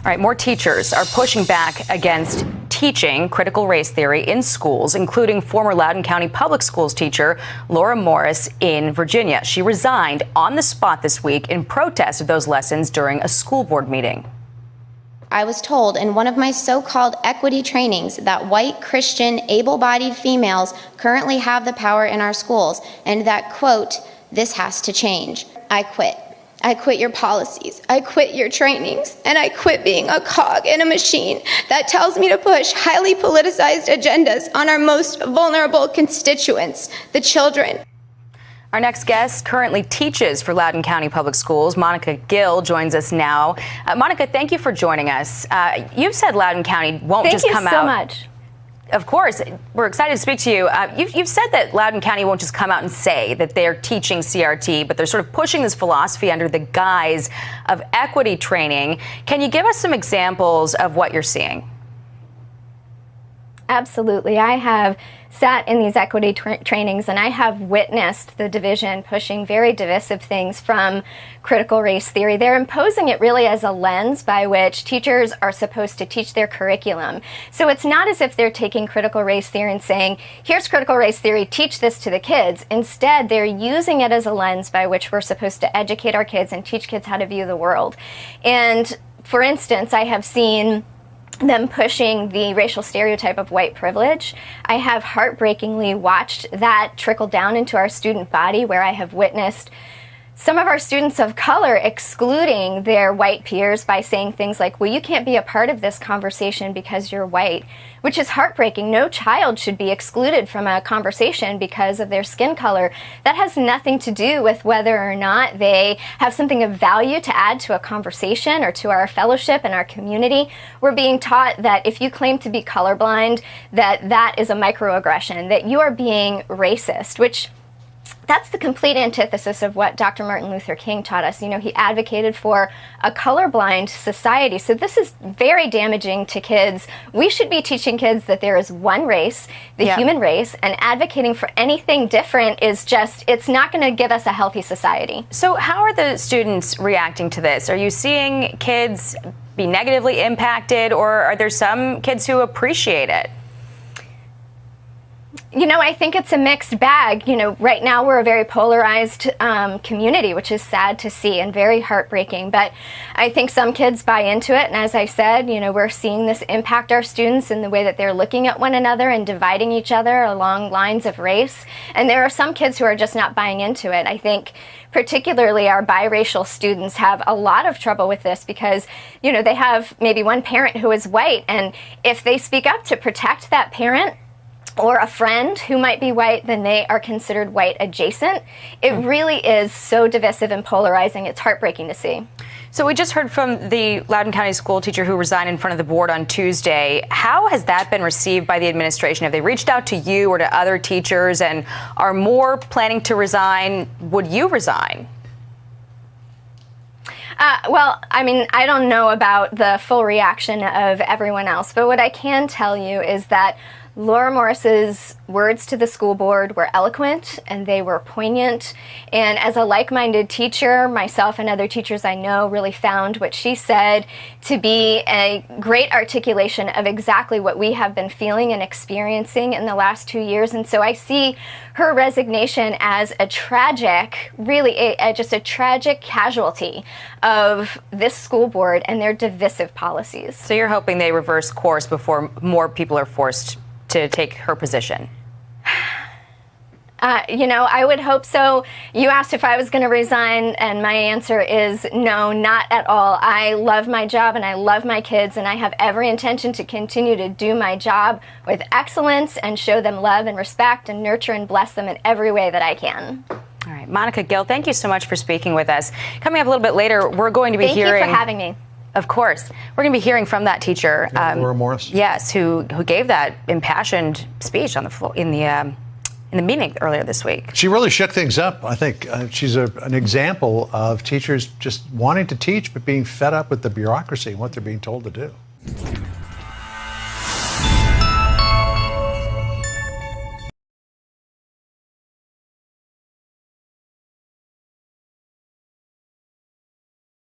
All right, more teachers are pushing back against teaching critical race theory in schools, including former Loudoun County Public Schools teacher Laura Morris in Virginia. She resigned on the spot this week in protest of those lessons during a school board meeting. I was told in one of my so-called equity trainings that white, Christian, able-bodied females currently have the power in our schools, and that, quote, "this has to change." I quit. I quit your policies, I quit your trainings, and I quit being a cog in a machine that tells me to push highly politicized agendas on our most vulnerable constituents, the children. Our next guest currently teaches for Loudoun County Public Schools. Monica Gill joins us now. Monica, thank you for joining us. You've said Loudoun County won't just come out. Thank you so much. Of course, we're excited to speak to you. You've said that Loudoun County won't just come out and say that they're teaching CRT, but they're sort of pushing this philosophy under the guise of equity training. Can you give us some examples of what you're seeing? Absolutely. I have sat in these equity trainings and I have witnessed the division pushing very divisive things from critical race theory. They're imposing it really as a lens by which teachers are supposed to teach their curriculum. So it's not as if they're taking critical race theory and saying, here's critical race theory, teach this to the kids. Instead, they're using it as a lens by which we're supposed to educate our kids and teach kids how to view the world. And for instance, I have seen them pushing the racial stereotype of white privilege. I have heartbreakingly watched that trickle down into our student body, where I have witnessed some of our students of color excluding their white peers by saying things like, well, you can't be a part of this conversation because you're white, which is heartbreaking. No child should be excluded from a conversation because of their skin color. That has nothing to do with whether or not they have something of value to add to a conversation or to our fellowship and our community. We're being taught that if you claim to be colorblind, that is a microaggression, that you are being racist, which that's the complete antithesis of what Dr. Martin Luther King taught us. You know, he advocated for a colorblind society. So this is very damaging to kids. We should be teaching kids that there is one race, the human race, and advocating for anything different is just, it's not going to give us a healthy society. So how are the students reacting to this? Are you seeing kids be negatively impacted, or are there some kids who appreciate it? You know, I think it's a mixed bag. You know, right now we're a very polarized community, which is sad to see and very heartbreaking. But I think some kids buy into it. And as I said, you know, we're seeing this impact our students in the way that they're looking at one another and dividing each other along lines of race. And there are some kids who are just not buying into it. I think particularly our biracial students have a lot of trouble with this because, you know, they have maybe one parent who is white. And if they speak up to protect that parent, or a friend who might be white, then they are considered white adjacent. It really is so divisive and polarizing. It's heartbreaking to see. So we just heard from the Loudoun County school teacher who resigned in front of the board on Tuesday. How has that been received by the administration? Have they reached out to you or to other teachers, and are more planning to resign? Would you resign? Well, I mean, I don't know about the full reaction of everyone else, but what I can tell you is that Laura Morris's words to the school board were eloquent and they were poignant. And as a like-minded teacher, myself and other teachers I know really found what she said to be a great articulation of exactly what we have been feeling and experiencing in the last 2 years. And so I see her resignation as a tragic, really just a tragic casualty of this school board and their divisive policies. So you're hoping they reverse course before more people are forced to take her position? You know, I would hope so. You asked if I was going to resign, and my answer is no, not at all. I love my job and I love my kids, and I have every intention to continue to do my job with excellence and show them love and respect and nurture and bless them in every way that I can. All right, Monica Gill, thank you so much for speaking with us. Coming up a little bit later, we're going to be hearing... Thank you for having me. Of course. We're going to be hearing from that teacher. Laura Morris? Yes, who gave that impassioned speech on the floor in the meeting earlier this week. She really shook things up. I think she's an example of teachers just wanting to teach but being fed up with the bureaucracy and what they're being told to do.